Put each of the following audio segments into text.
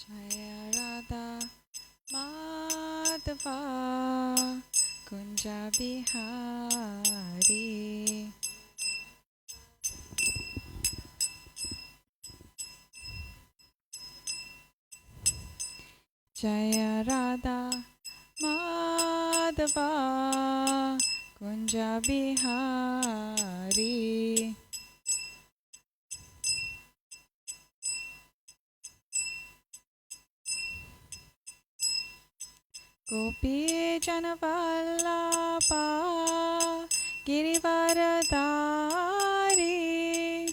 Jaya Radha Madhava Kunja Bihari. Jaya Radha Madhava Kunja Bihari. Gopi Janavallabha Girivaradari.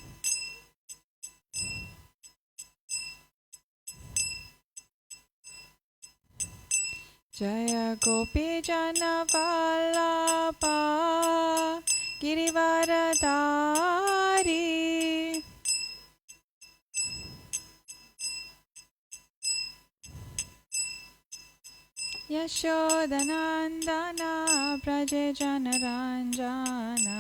Jaya Gopi Janavallabha Girivaradari. Yashodanandana Praje Janaranjana.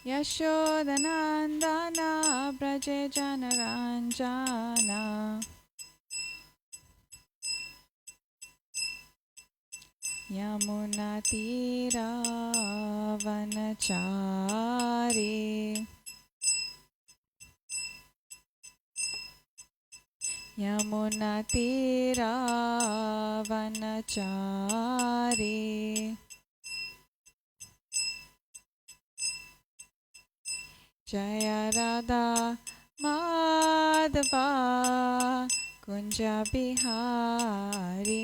Yashodanandana Praje Janaranjana. Yamunatira Vanachari. Yamunatira Vanachari. Jaya Radha Madhava Kunja Bihari.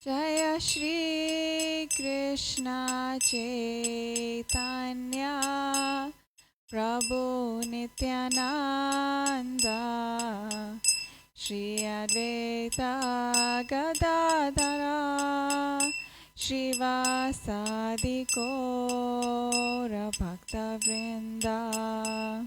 Jaya Shri Krishna Chaitanya Prabhu Nityananda Shri Advaita Gadadhara Shrivasadi Gaura Bhakta Vrinda.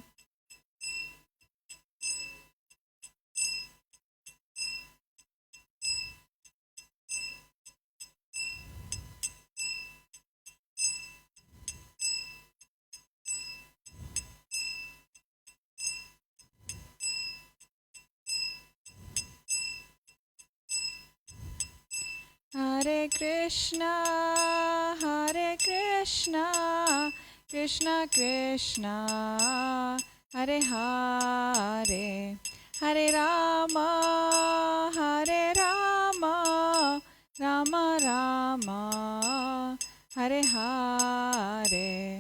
Hare Krishna, Krishna Krishna, Hare Hare, Hare Rama, Rama Rama, Hare Hare.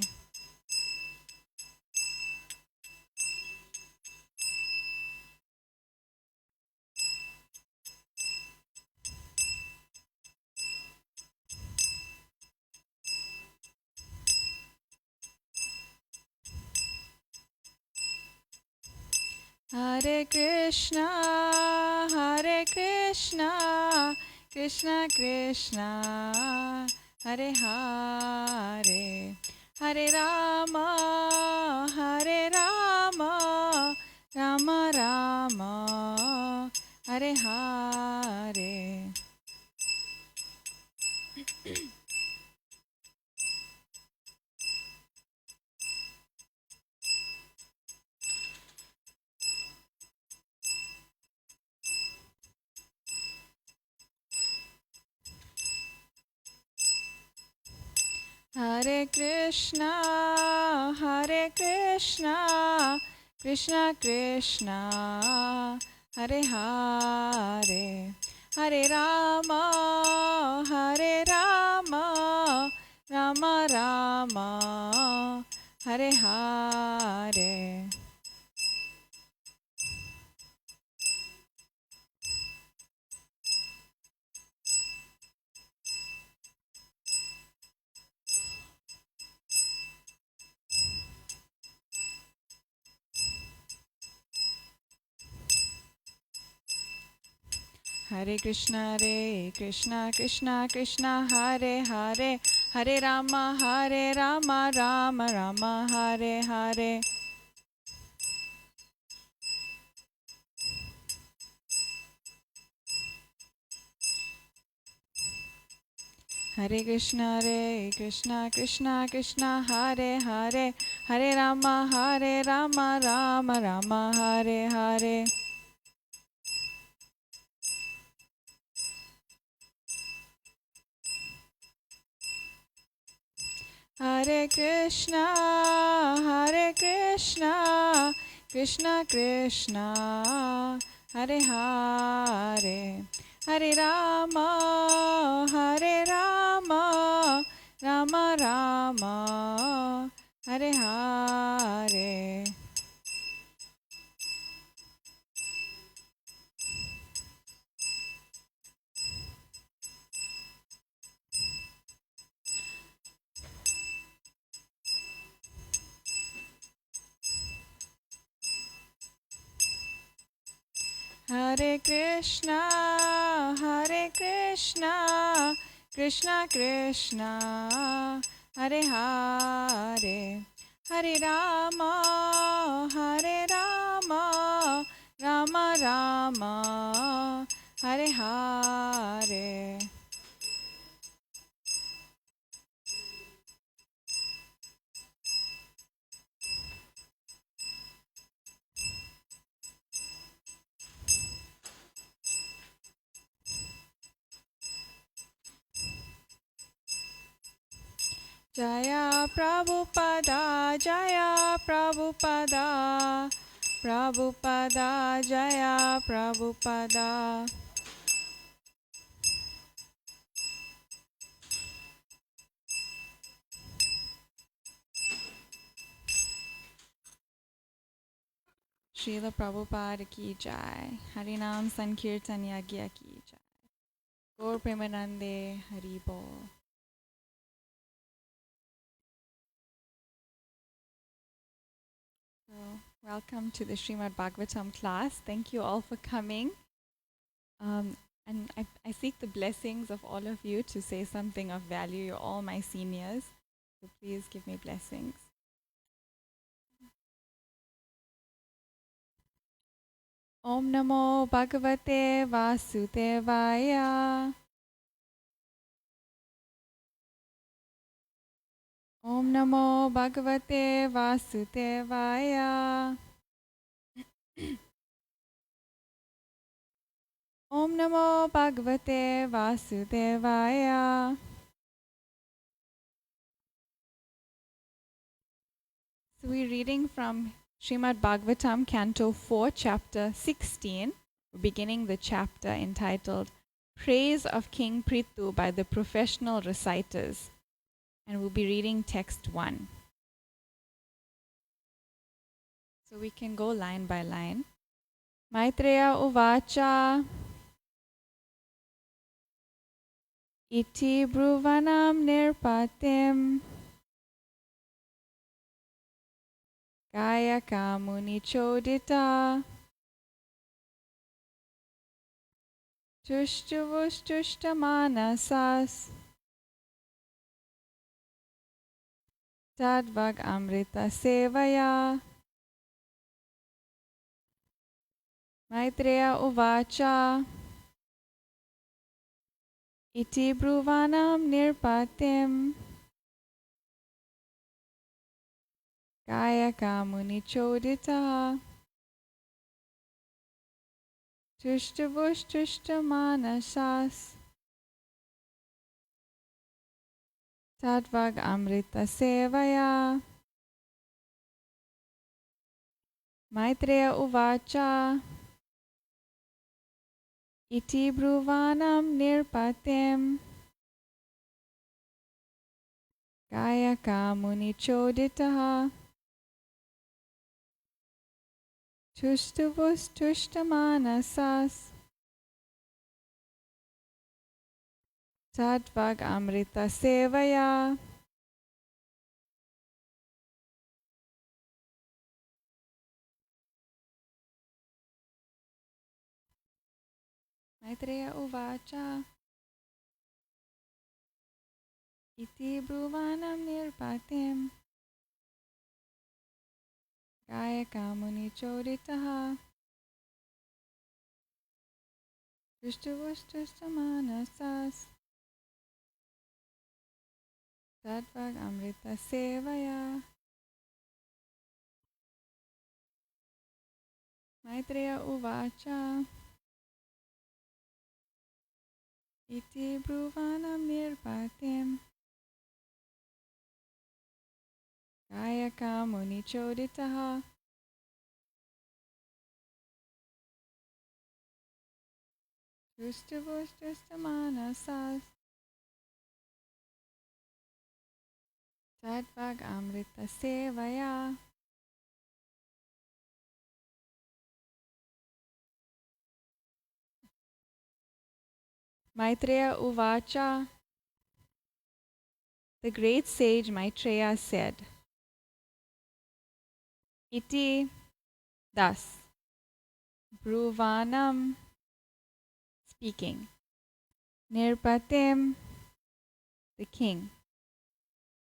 Hare Krishna, Krishna Krishna, Hare Hare, Hare Rama, Rama Rama, Hare Hare. Hare Krishna, Krishna Krishna, Hare Hare, Hare Rama, Rama Rama, Hare Hare. Hare Krishna, Krishna Krishna, Hare Hare, Hare Rama, Rama Rama, Hare Hare. Hare Krishna Krishna Krishna Hare Hare, Hare Rama Rama Rama Hare Hare. Hare Krishna Krishna Krishna Hare Hare, Hare Rama Rama Rama Hare Hare. Hare Krishna Krishna Krishna Hare Hare, Hare Rama Rama Rama Hare Hare. Jaya Prabhupada, Jaya Prabhupada, Prabhupada, Jaya Prabhupada. Srila Prabhupada ki jai, Harinam Sankirtan Yagya ki jai, Gaur Premanande Hari Bol. So, welcome to the Srimad Bhagavatam class. Thank you all for coming. And I seek the blessings of all of you to say something of value. You're all my seniors, so please give me blessings. Om Namo Bhagavate Vasudevaya. Om Namo Bhagavate Vasudevaya. Om Namo Bhagavate Vasudevaya. So we're reading from Srimad Bhagavatam, Canto 4, Chapter 16, beginning the chapter entitled Praise of King Prithu by the Professional Reciters. And we'll be reading text 1. So we can go line by line. Maitreya Uvacha Iti Bruvanam Nirpatim Kaya Kamuni Chodita Tushtuvushtushtamanasas Tadvag Amrita Sevaya. Maitreya Uvacha Iti Bruvanam Nirpatim Kaya Kamuni Chodita Tushtavushtushtamanasas Tadvag Amrita Sevaya. Maitreya Uvacha Iti Bruvanam Nirpatim Kaya Kamuni Choditaha Tushtavushtushtamanasas Tadvag Amrita Sevaya. Maitreya Uvacha Iti Bruvanam Nirpatim Kaya Kamuni Choditaha Tushtavushtushtamanasas Tatvag Amrita Sevaya. Maitreya Uvacha. Iti Bruvanam Nirpatim. Kayaka Muni Choditaha. Tustamanasas. Tatvag Amrita Sevaya. Maitreya Uvacha. The great sage Maitreya said, Iti, thus, Bruvanam, speaking, Nirpatim, the king,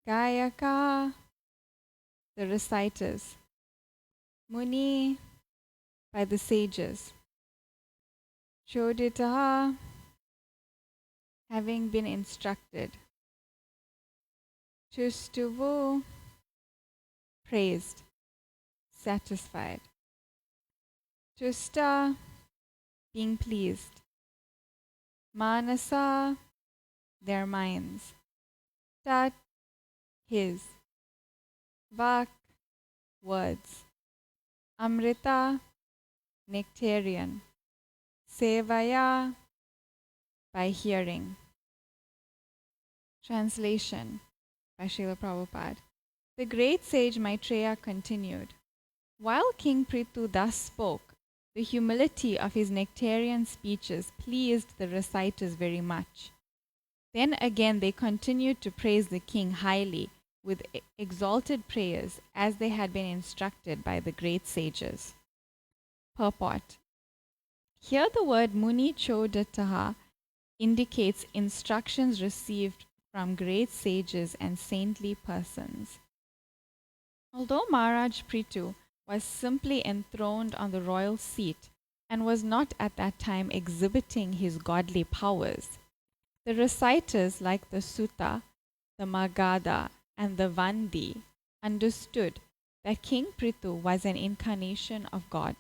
Gayaka, the reciters, Muni, by the sages, Chodita, having been instructed, Tustuvu, praised, satisfied, Tusta, being pleased, Manasa, their minds, Tat, his, Vak, words, Amrita, nectarian, Sevaya, by hearing. Translation by Srila Prabhupada. The great sage Maitreya continued, while King Prithu thus spoke, the humility of his nectarian speeches pleased the reciters very much. Then again they continued to praise the king highly with exalted prayers as they had been instructed by the great sages. Purport. Here the word Muni Chodataha indicates instructions received from great sages and saintly persons. Although Maharaj Prithu was simply enthroned on the royal seat and was not at that time exhibiting his godly powers, the reciters like the Sutta, the Magadha, and the Vandi understood that King Prithu was an incarnation of God.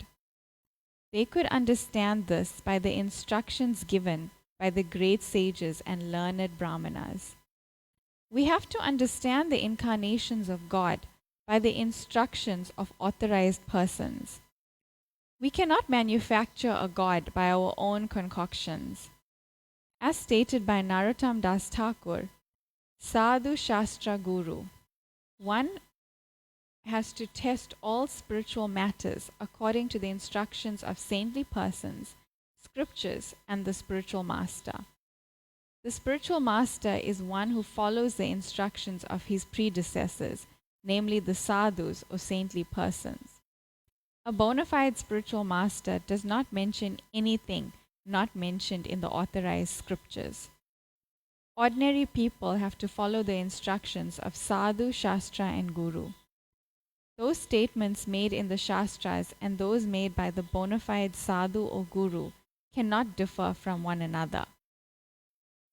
They could understand this by the instructions given by the great sages and learned brahmanas. We have to understand the incarnations of God by the instructions of authorized persons. We cannot manufacture a God by our own concoctions. As stated by Narottam Das Thakur, Sadhu Shastra Guru, one has to test all spiritual matters according to the instructions of saintly persons, scriptures, and the spiritual master. The spiritual master is one who follows the instructions of his predecessors, namely the sadhus or saintly persons. A bona fide spiritual master does not mention anything not mentioned in the authorized scriptures. Ordinary people have to follow the instructions of sadhu, shastra, and guru. Those statements made in the shastras and those made by the bona fide sadhu or guru cannot differ from one another.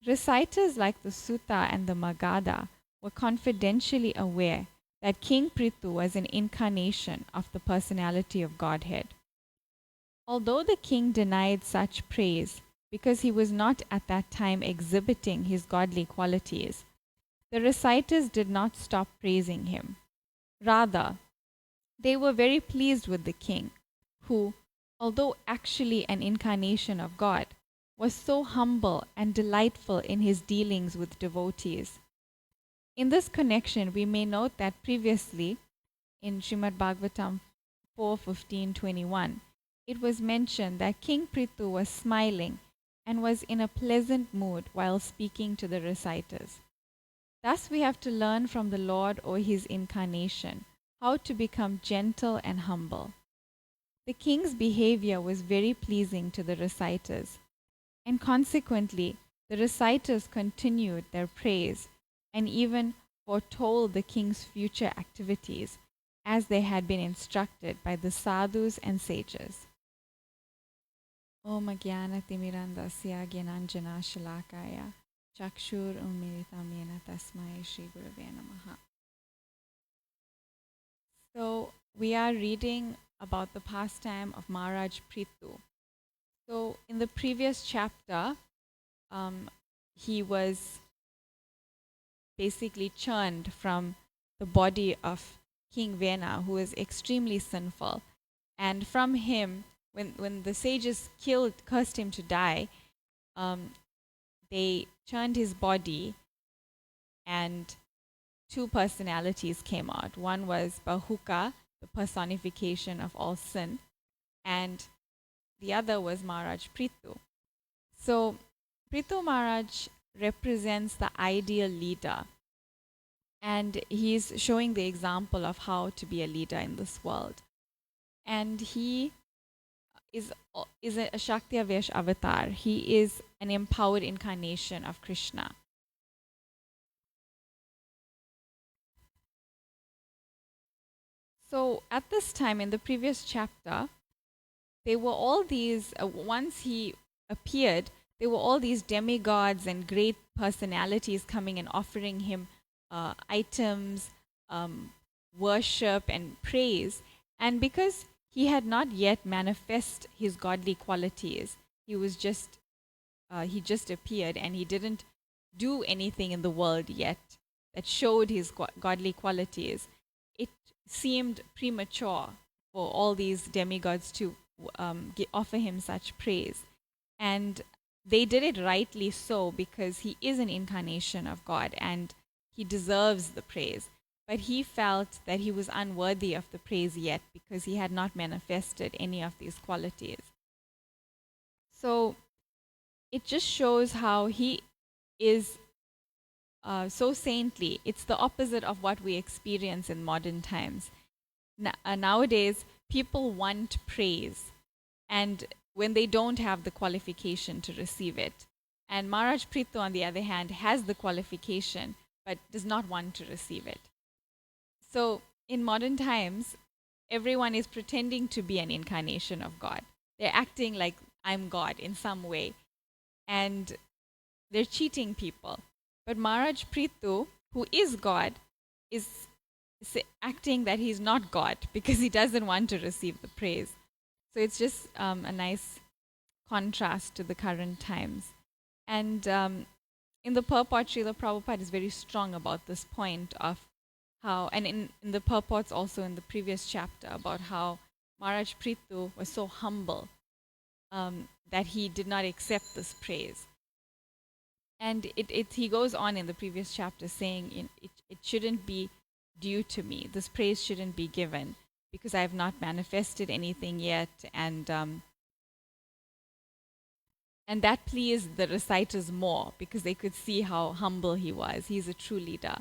Reciters like the Sutta and the Magadha were confidentially aware that King Prithu was an incarnation of the personality of Godhead. Although the king denied such praise because he was not at that time exhibiting his godly qualities, the reciters did not stop praising him. Rather, they were very pleased with the king, who, although actually an incarnation of God, was so humble and delightful in his dealings with devotees. In this connection, we may note that previously, in Srimad Bhagavatam 4:15-21, it was mentioned that King Prithu was smiling and was in a pleasant mood while speaking to the reciters. Thus we have to learn from the Lord or his incarnation how to become gentle and humble. The king's behavior was very pleasing to the reciters, and consequently the reciters continued their praise and even foretold the king's future activities as they had been instructed by the sadhus and sages. Om Jnana Timirandasya Gyananjana Shalakaya Chakshur Umilitamena Tasmai Shri Gurave Namaha. So we are reading about the pastime of Maharaj Prithu. So in the previous chapter, he was basically churned from the body of King Vena, who is extremely sinful. And from him, when the sages cursed him to die, they churned his body and two personalities came out. One was Bahuka, the personification of all sin, and the other was Maharaj Prithu. So Prithu Maharaj represents the ideal leader, and he's showing the example of how to be a leader in this world. And he is a Shaktiavesh avatar. He is an empowered incarnation of Krishna. So at this time in the previous chapter, there were all these, once he appeared, there were all these demigods and great personalities coming and offering him items, worship and praise. And because he had not yet manifest his godly qualities, he just appeared and he didn't do anything in the world yet that showed his godly qualities. It seemed premature for all these demigods to offer him such praise. And they did it rightly so, because he is an incarnation of God and he deserves the praise. But he felt that he was unworthy of the praise yet because he had not manifested any of these qualities. So it just shows how he is so saintly. It's the opposite of what we experience in modern times. Nowadays, people want praise, and when they don't have the qualification to receive it. And Maharaj Prithu, on the other hand, has the qualification, but does not want to receive it. So in modern times, everyone is pretending to be an incarnation of God. They're acting like I'm God in some way, and they're cheating people. But Maharaj Prithu, who is God, is acting that he's not God because he doesn't want to receive the praise. So it's just a nice contrast to the current times. And in the purport, Srila Prabhupada is very strong about this point of how, and in the purports also in the previous chapter, about how Maharaj Prithu was so humble that he did not accept this praise. And he goes on in the previous chapter saying it shouldn't be due to me. This praise shouldn't be given because I have not manifested anything yet. And that pleased the reciters more because they could see how humble he was. He's a true leader.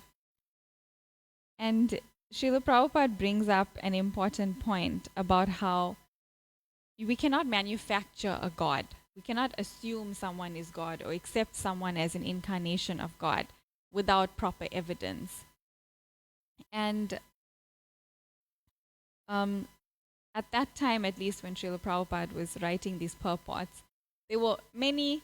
And Srila Prabhupada brings up an important point about how we cannot manufacture a God. We cannot assume someone is God or accept someone as an incarnation of God without proper evidence. And at that time, at least when Srila Prabhupada was writing these purports, there were many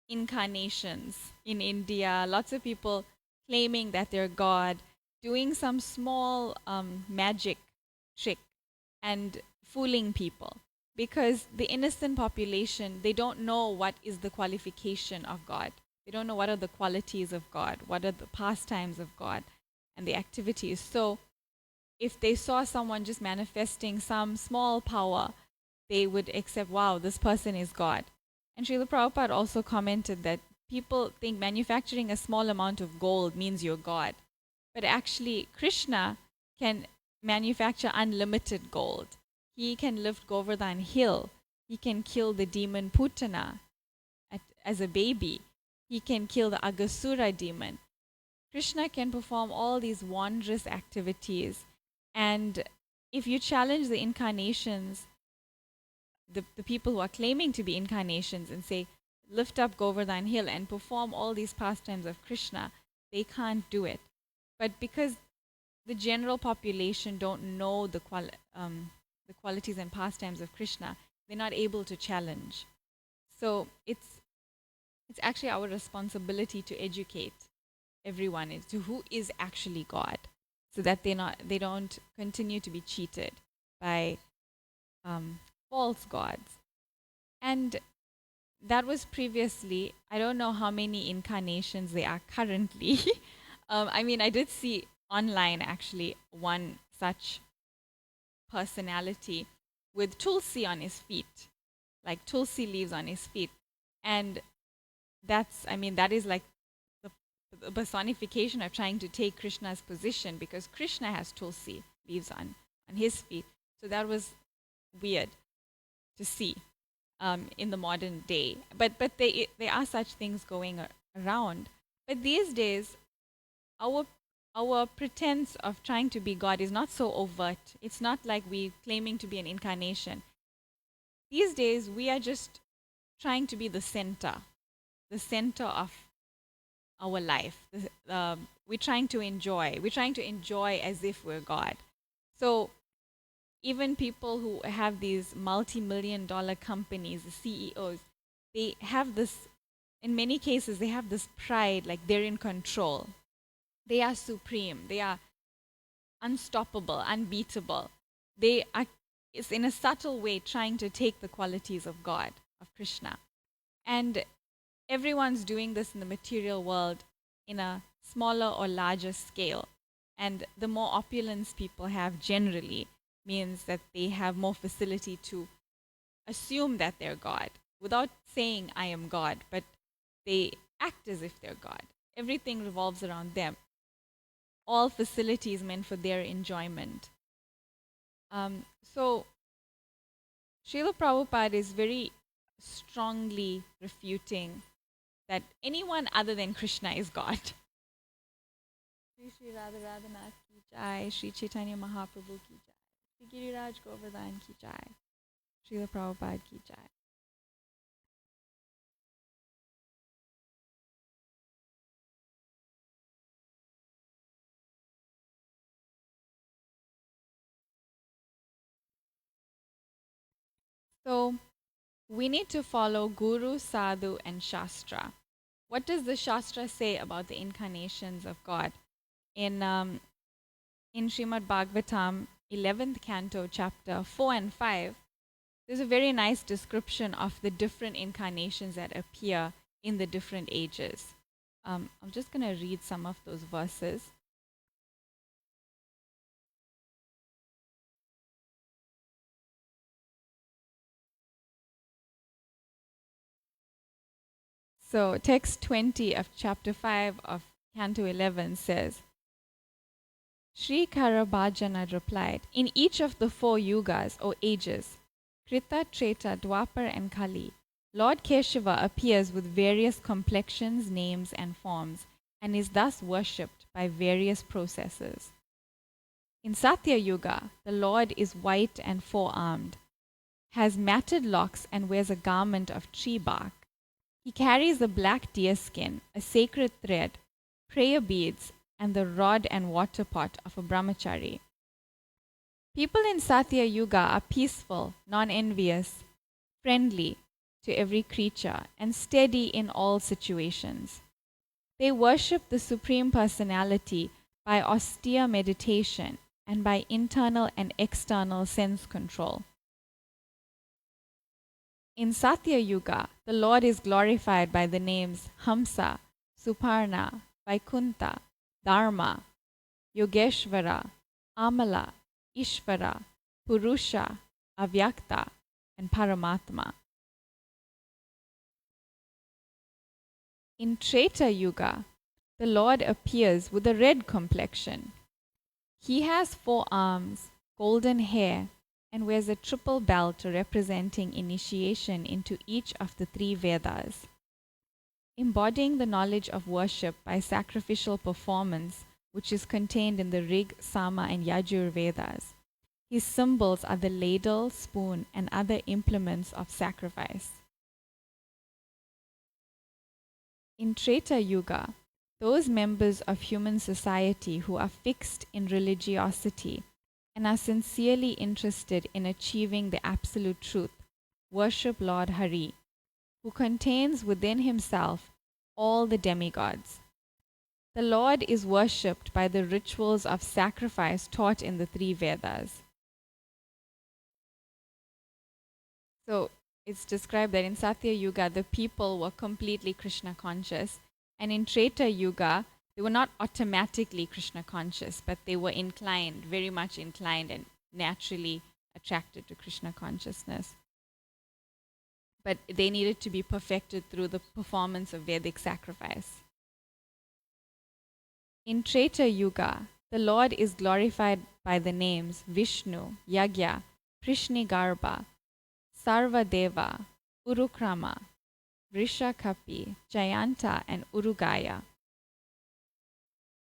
incarnations in India, lots of people claiming that they're God, doing some small magic trick and fooling people. Because the innocent population, they don't know what is the qualification of God. They don't know what are the qualities of God, what are the pastimes of God and the activities. So if they saw someone just manifesting some small power, they would accept, wow, this person is God. And Srila Prabhupada also commented that people think manufacturing a small amount of gold means you're God. But actually, Krishna can manufacture unlimited gold. He can lift Govardhan hill. He can kill the demon Putana as a baby. He can kill the Agasura demon. Krishna can perform all these wondrous activities. And if you challenge the incarnations, the people who are claiming to be incarnations, and say, lift up Govardhan hill and perform all these pastimes of Krishna, they can't do it. But because the general population don't know the qualities and pastimes of Krishna, they're not able to challenge. So it's it's actually our responsibility to educate everyone as to who is actually God, so that they don't continue to be cheated by false gods. And that was previously. I don't know how many incarnations there are currently. I mean, I did see online actually one such personality with tulsi on his feet, like tulsi leaves on his feet. And that is like the personification of trying to take Krishna's position, because Krishna has tulsi leaves on his feet. So that was weird to see in the modern day. But there are such things going around. But these days, our pretense of trying to be God is not so overt. It's not like we claiming to be an incarnation. These days, we are just trying to be the center of our life. We're trying to enjoy. We're trying to enjoy as if we're God. So even people who have these multi-million-dollar companies, the CEOs, they have this, in many cases, they have this pride, like they're in control. They are supreme. They are unstoppable, unbeatable. They are, it's in a subtle way, trying to take the qualities of God, of Krishna. And everyone's doing this in the material world in a smaller or larger scale. And the more opulence people have generally means that they have more facility to assume that they're God without saying, I am God, but they act as if they're God. Everything revolves around them. All facilities meant for their enjoyment. So Srila Prabhupada is very strongly refuting that anyone other than Krishna is God. Shri Radharanath ki jai, Shri Chaitanya Mahaprabhu ki jai, Shri Giriraj Govardhan ki jai, Srila Prabhupada ki jai. So we need to follow Guru, Sadhu, and Shastra. What does the Shastra say about the incarnations of God? In Srimad Bhagavatam, 11th canto, chapter 4 and 5, there's a very nice description of the different incarnations that appear in the different ages. I'm just going to read some of those verses. So text 20 of chapter 5 of canto 11 says, Sri Karabhajana replied, in each of the 4 yugas or ages, Krita, Treta, Dwapar and Kali, Lord Keshava appears with various complexions, names and forms, and is thus worshipped by various processes. In Satya Yuga, the Lord is white and 4-armed, has matted locks and wears a garment of tree bark. He carries a black deer skin, a sacred thread, prayer beads, and the rod and water pot of a brahmachari. People in Satya Yuga are peaceful, non-envious, friendly to every creature, and steady in all situations. They worship the Supreme Personality by austere meditation and by internal and external sense control. In Satya Yuga, the Lord is glorified by the names Hamsa, Suparna, Vaikunta, Dharma, Yogeshvara, Amala, Ishvara, Purusha, Avyakta, and Paramatma. In Treta Yuga, the Lord appears with a red complexion. He has 4 arms, golden hair, and wears a triple belt representing initiation into each of the 3 Vedas. Embodying the knowledge of worship by sacrificial performance, which is contained in the Rig, Sama, and Yajur Vedas. His symbols are the ladle, spoon, and other implements of sacrifice. In Treta Yuga, those members of human society who are fixed in religiosity and are sincerely interested in achieving the absolute truth worship Lord Hari, who contains within himself all the demigods. The Lord is worshipped by the rituals of sacrifice taught in the three Vedas. So it's described that in Satya Yuga, the people were completely Krishna conscious, and in Treta Yuga, they were not automatically Krishna conscious, but they were inclined, very much inclined and naturally attracted to Krishna consciousness. But they needed to be perfected through the performance of Vedic sacrifice. In Treta Yuga, the Lord is glorified by the names Vishnu, Yagya, Prishnigarbha, Sarvadeva, Urukrama, Vrishakapi, Jayanta, and Urugaya.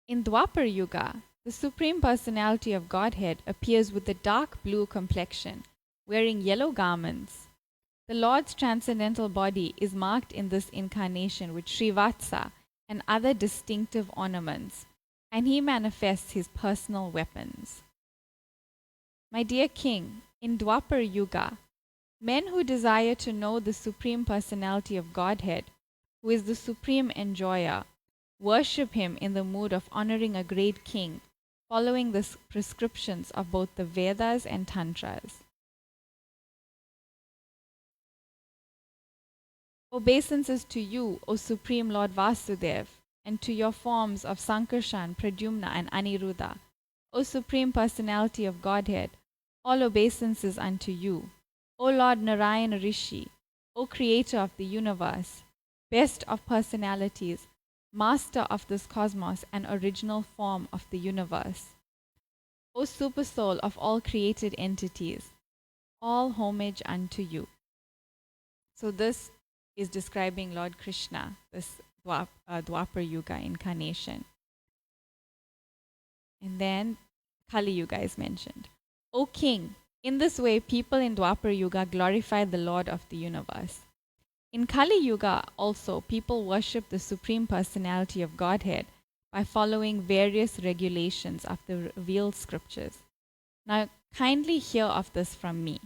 In Dwapar Yuga, the Supreme Personality of Godhead appears with a dark blue complexion, wearing yellow garments. The Lord's transcendental body is marked in this incarnation with Srivatsa and other distinctive ornaments, and he manifests his personal weapons. My dear King, in Dwapar Yuga, men who desire to know the Supreme Personality of Godhead, who is the supreme enjoyer, worship him in the mood of honoring a great king, following the prescriptions of both the Vedas and Tantras. Obeisances to you, O Supreme Lord Vasudev, and to your forms of Sankarshan, Pradyumna, and Aniruddha. O Supreme Personality of Godhead, all obeisances unto you. O Lord Narayana Rishi, O Creator of the universe, best of personalities, Master of this cosmos and original form of the universe. O Supersoul of all created entities, all homage unto you. So this is describing Lord Krishna, this Dwapar Yuga incarnation. And then Kali Yuga is mentioned. O King, in this way people in Dwapar Yuga glorify the Lord of the universe. In Kali Yuga also people worship the Supreme Personality of Godhead by following various regulations of the revealed scriptures. Now kindly hear of this from me.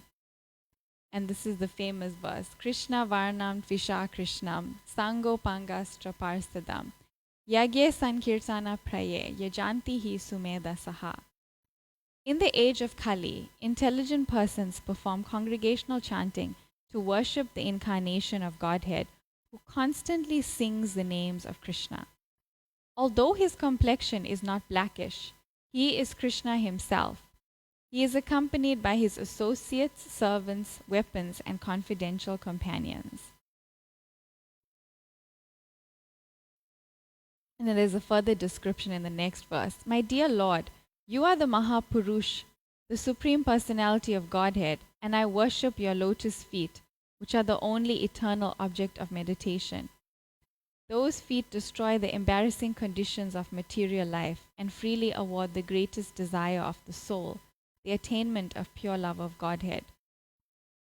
And this is the famous verse. Krishna Varnam Tvisha Krishnam Sango Pangastra Parsadam Yagye Sankirtana Praye Yajanti Hi Sumeda Saha. In the age of Kali, intelligent persons perform congregational chanting to worship the incarnation of Godhead, who constantly sings the names of Krishna. Although his complexion is not blackish, he is Krishna himself. He is accompanied by his associates, servants, weapons, and confidential companions. And then there's a further description in the next verse. My dear Lord, you are the Mahapurush, the Supreme Personality of Godhead, and I worship your lotus feet, which are the only eternal object of meditation. Those feet destroy the embarrassing conditions of material life and freely award the greatest desire of the soul, the attainment of pure love of Godhead.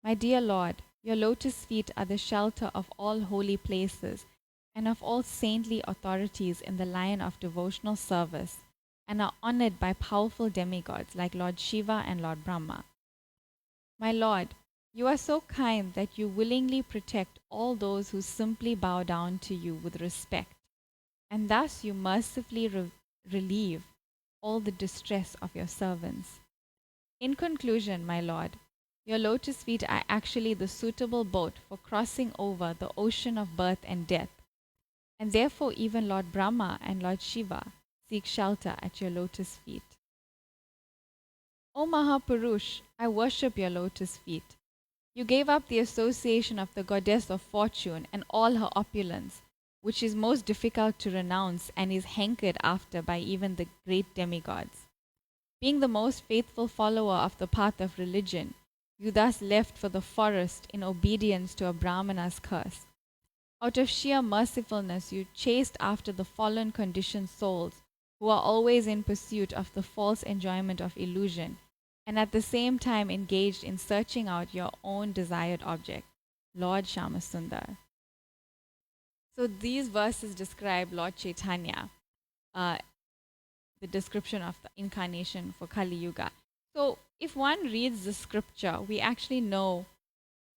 My dear Lord, your lotus feet are the shelter of all holy places and of all saintly authorities in the line of devotional service, and are honored by powerful demigods like Lord Shiva and Lord Brahma. My Lord, you are so kind that you willingly protect all those who simply bow down to you with respect, and thus you mercifully relieve all the distress of your servants. In conclusion, my Lord, your lotus feet are actually the suitable boat for crossing over the ocean of birth and death, and therefore even Lord Brahma and Lord Shiva seek shelter at your lotus feet. O Mahapurush, I worship your lotus feet. You gave up the association of the goddess of fortune and all her opulence, which is most difficult to renounce and is hankered after by even the great demigods. Being the most faithful follower of the path of religion, you thus left for the forest in obedience to a Brahmana's curse. Out of sheer mercifulness, you chased after the fallen conditioned souls who are always in pursuit of the false enjoyment of illusion, and at the same time engaged in searching out your own desired object, Lord Shyamasundar. So these verses describe Lord Chaitanya, the description of the incarnation for Kali Yuga. So if one reads the scripture, we actually know,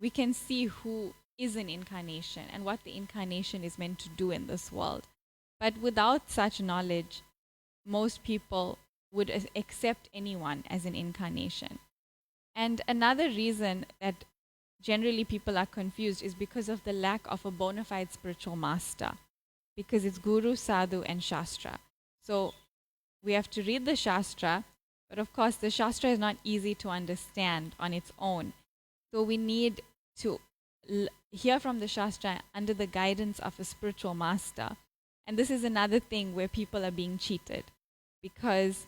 we can see who is an incarnation and what the incarnation is meant to do in this world. But without such knowledge, most people would accept anyone as an incarnation. And another reason that generally people are confused is because of the lack of a bona fide spiritual master, because it's Guru, Sadhu, and Shastra. So we have to read the Shastra, but of course the Shastra is not easy to understand on its own. So we need to hear from the Shastra under the guidance of a spiritual master. And this is another thing where people are being cheated, because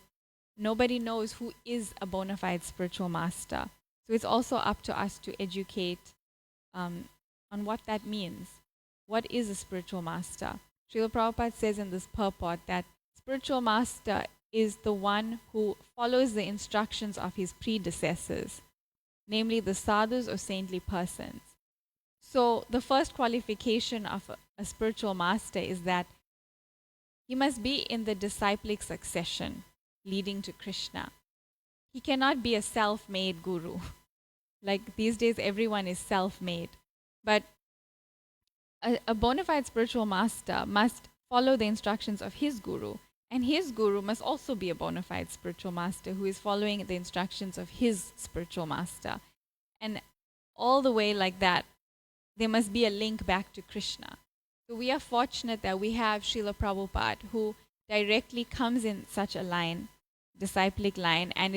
nobody knows who is a bona fide spiritual master. So it's also up to us to educate on what that means. What is a spiritual master? Srila Prabhupada says in this purport that spiritual master is the one who follows the instructions of his predecessors, namely the sadhus or saintly persons. So the first qualification of a spiritual master is that he must be in the disciplic succession leading to Krishna. He cannot be a self-made guru. Like these days everyone is self-made. But a bona fide spiritual master must follow the instructions of his guru. And his guru must also be a bona fide spiritual master who is following the instructions of his spiritual master. And all the way like that, there must be a link back to Krishna. So we are fortunate that we have Srila Prabhupada, who directly comes in such a line, disciplic line, and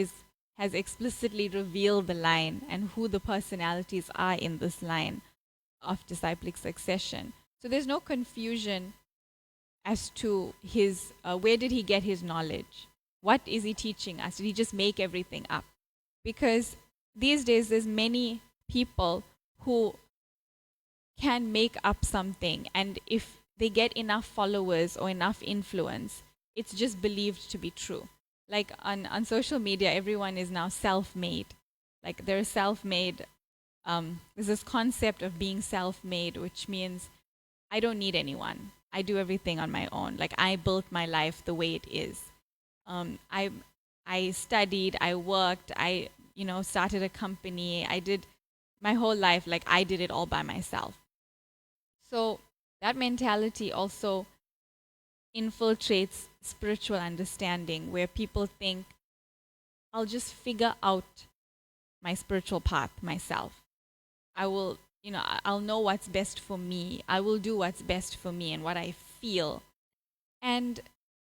has explicitly revealed the line and who the personalities are in this line of disciplic succession. So there's no confusion as to his, where did he get his knowledge? What is he teaching us? Did he just make everything up? Because these days there's many people who can make up something, and if they get enough followers or enough influence, it's just believed to be true. Like on social media, everyone is now self-made. Like they're self-made. There's this concept of being self-made, which means I don't need anyone. I do everything on my own. Like I built my life the way it is. I studied, I worked, I started a company. I did my whole life, like I did it all by myself. So that mentality also infiltrates spiritual understanding, where people think, I'll just figure out my spiritual path myself. I will, I'll know what's best for me. I will do what's best for me and what I feel. And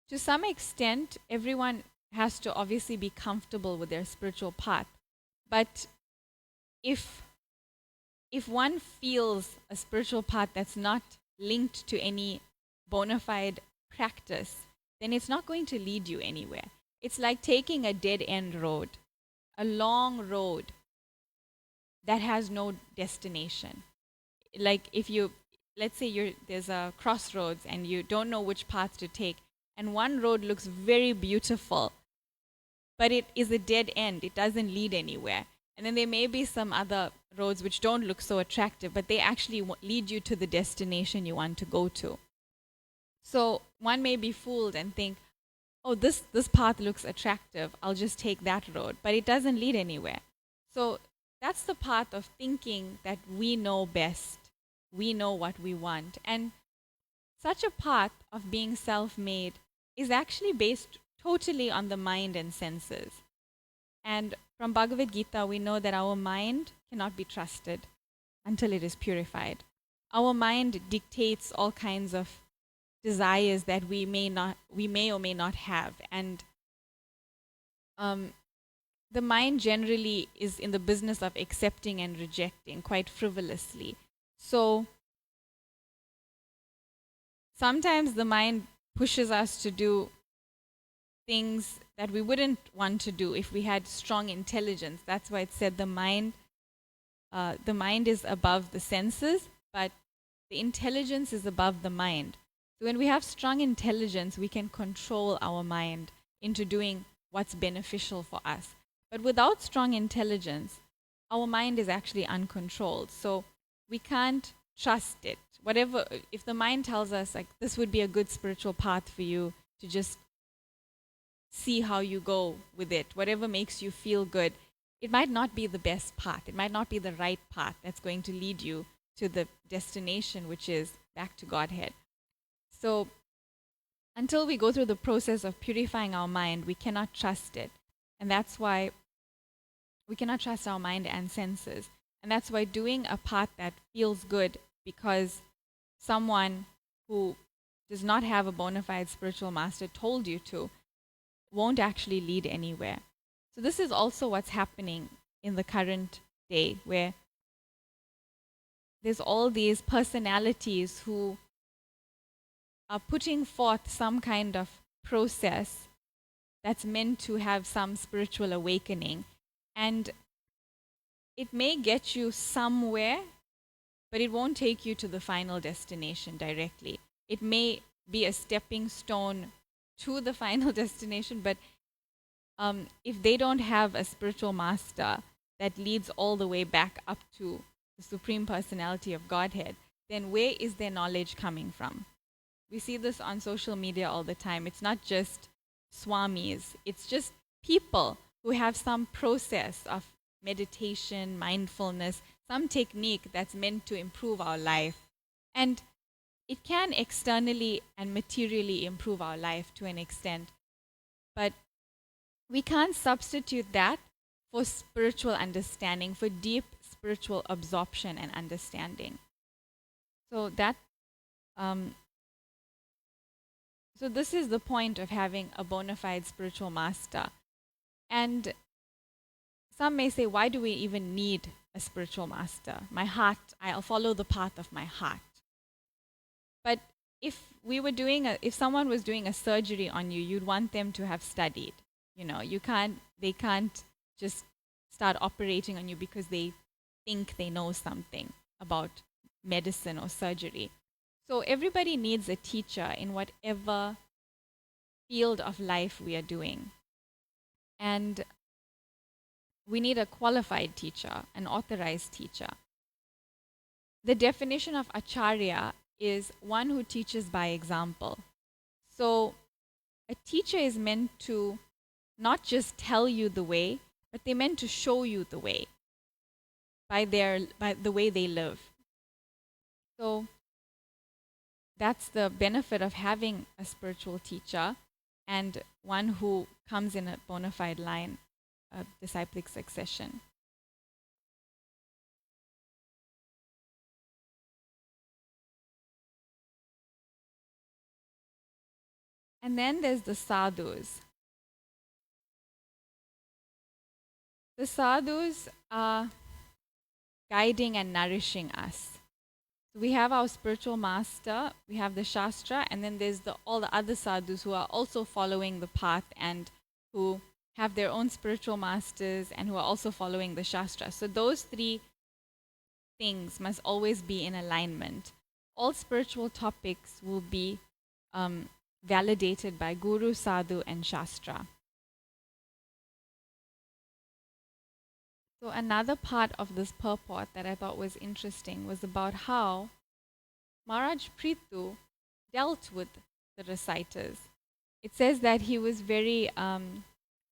to some extent, everyone has to obviously be comfortable with their spiritual path. But if one feels a spiritual path that's not linked to any bona fide practice, then it's not going to lead you anywhere. It's like taking a dead-end road, a long road that has no destination. Like let's say there's a crossroads and you don't know which path to take, and one road looks very beautiful, but it is a dead end. It doesn't lead anywhere. And then there may be some other roads which don't look so attractive, but they actually lead you to the destination you want to go to. So one may be fooled and think, oh, this path looks attractive, I'll just take that road, but it doesn't lead anywhere. So that's the path of thinking that we know best, we know what we want. And such a path of being self-made is actually based totally on the mind and senses. And from Bhagavad Gita, we know that our mind cannot be trusted until it is purified. Our mind dictates all kinds of desires that we may or may not have. And the mind generally is in the business of accepting and rejecting quite frivolously. So sometimes the mind pushes us to do things that we wouldn't want to do if we had strong intelligence. That's why it said the mind is above the senses, but the intelligence is above the mind. So when we have strong intelligence, we can control our mind into doing what's beneficial for us. But without strong intelligence, our mind is actually uncontrolled. So we can't trust it. Whatever, if the mind tells us like this would be a good spiritual path for you to just see how you go with it, whatever makes you feel good, it might not be the best path. It might not be the right path that's going to lead you to the destination, which is back to Godhead. So until we go through the process of purifying our mind, we cannot trust it. And that's why we cannot trust our mind and senses. And that's why doing a path that feels good because someone who does not have a bona fide spiritual master told you to won't actually lead anywhere. So this is also what's happening in the current day, where there's all these personalities who are putting forth some kind of process that's meant to have some spiritual awakening. And it may get you somewhere, but it won't take you to the final destination directly. It may be a stepping stone to the final destination, but if they don't have a spiritual master that leads all the way back up to the Supreme Personality of Godhead, then where is their knowledge coming from? We see this on social media all the time. It's not just swamis, it's just people who have some process of meditation, mindfulness, some technique that's meant to improve our life. And it can externally and materially improve our life to an extent, but we can't substitute that for spiritual understanding, for deep spiritual absorption and understanding. So that, so this is the point of having a bona fide spiritual master. And some may say, why do we even need a spiritual master? My heart, I'll follow the path of my heart. But if someone was doing a surgery on you, you'd want them to have studied. They can't just start operating on you because they think they know something about medicine or surgery. So everybody needs a teacher in whatever field of life we are doing. And we need a qualified teacher, an authorized teacher. The definition of acharya is one who teaches by example. So a teacher is meant to not just tell you the way, but they're meant to show you the way by the way they live. So that's the benefit of having a spiritual teacher and one who comes in a bona fide line of disciplic succession. And then there's the sadhus. The sadhus are guiding and nourishing us. So we have our spiritual master, we have the Shastra, and then there's all the other sadhus who are also following the path and who have their own spiritual masters and who are also following the Shastra. So those three things must always be in alignment. All spiritual topics will be validated by Guru, Sadhu, and Shastra. So another part of this purport that I thought was interesting was about how Maharaj Prithu dealt with the reciters. It says that he was very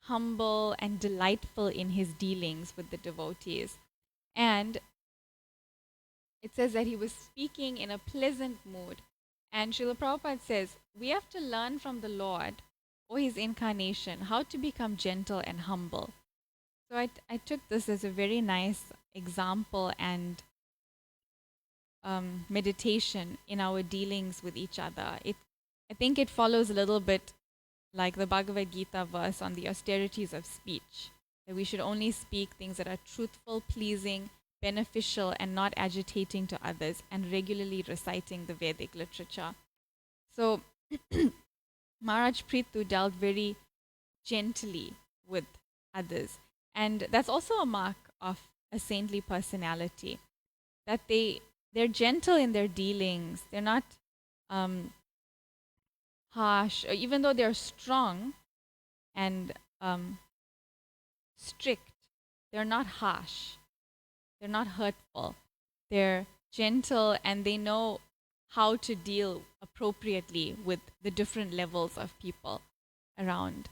humble and delightful in his dealings with the devotees. And it says that he was speaking in a pleasant mood. And Srila Prabhupada says, we have to learn from the Lord or his incarnation how to become gentle and humble. So I took this as a very nice example and meditation in our dealings with each other. I think it follows a little bit like the Bhagavad Gita verse on the austerities of speech, that we should only speak things that are truthful, pleasing, beneficial, and not agitating to others, and regularly reciting the Vedic literature. So Maharaj Prithu dealt very gently with others. And that's also a mark of a saintly personality, that they're gentle in their dealings. They're not harsh, or even though they're strong and strict, they're not harsh. They're not hurtful. They're gentle and they know how to deal appropriately with the different levels of people around.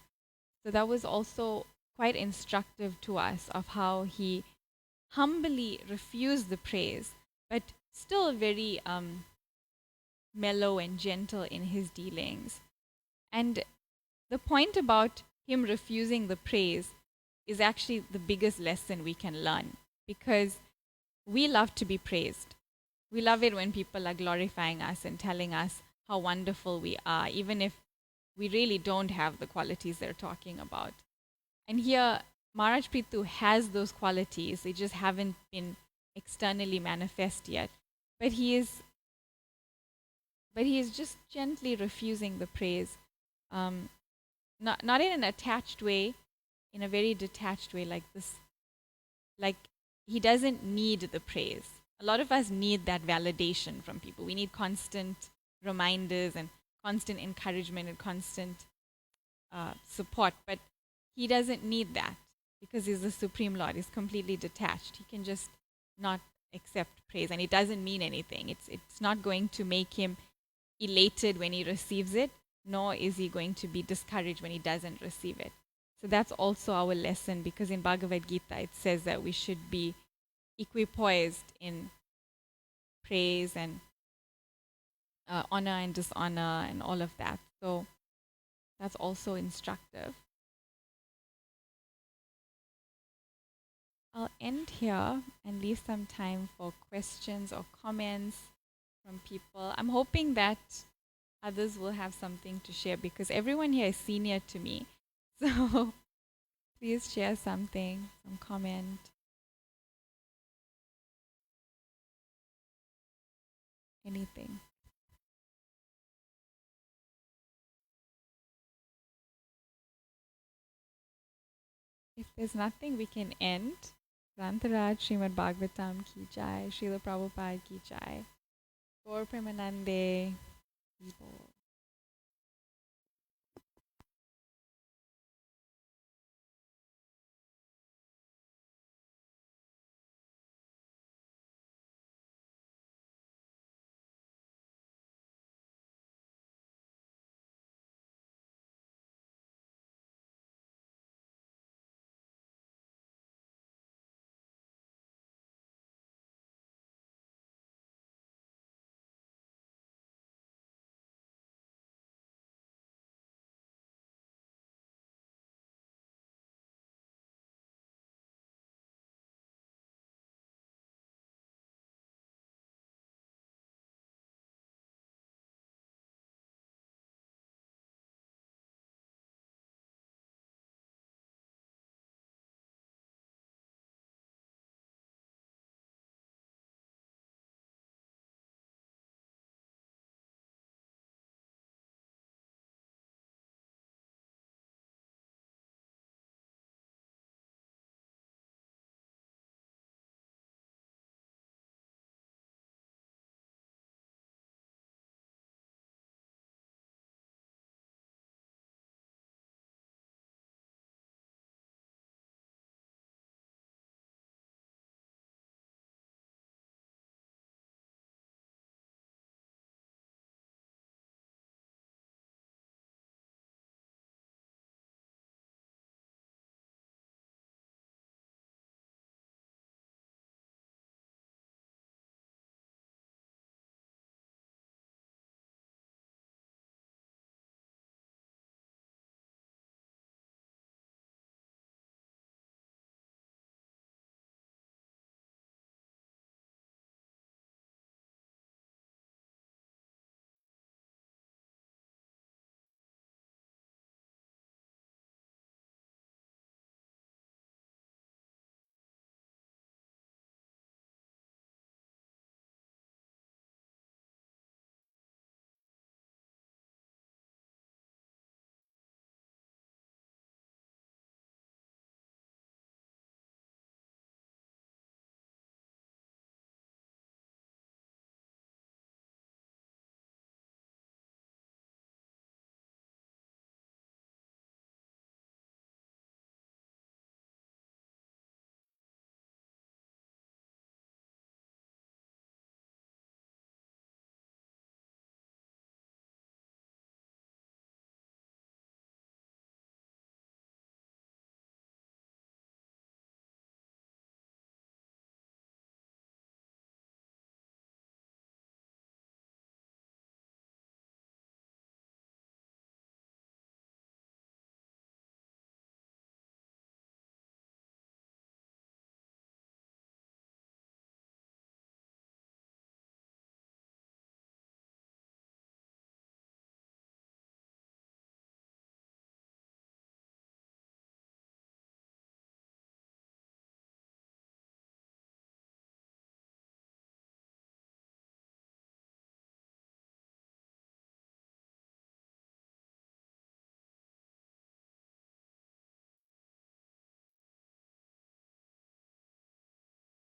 So that was also quite instructive to us of how he humbly refused the praise, but still very mellow and gentle in his dealings. And the point about him refusing the praise is actually the biggest lesson we can learn, because we love to be praised. We love it when people are glorifying us and telling us how wonderful we are, even if we really don't have the qualities they're talking about. And here, Maharaj Prithu has those qualities. They just haven't been externally manifest yet. But he is just gently refusing the praise. Not in an attached way, in a very detached way, like this. Like, he doesn't need the praise. A lot of us need that validation from people. We need constant reminders and constant encouragement and constant support. But he doesn't need that because he's the Supreme Lord. He's completely detached. He can just not accept praise, and it doesn't mean anything. It's not going to make him elated when he receives it, nor is he going to be discouraged when he doesn't receive it. So that's also our lesson, because in Bhagavad Gita it says that we should be equipoised in praise and honor and dishonor and all of that. So that's also instructive. I'll end here and leave some time for questions or comments from people. I'm hoping that others will have something to share, because everyone here is senior to me. So please share something, some comment, anything. If there's nothing, we can end. Grantaraj Srimad Bhagavatam ki jai, Srila Prabhupada ki jai, Gaur Premanande.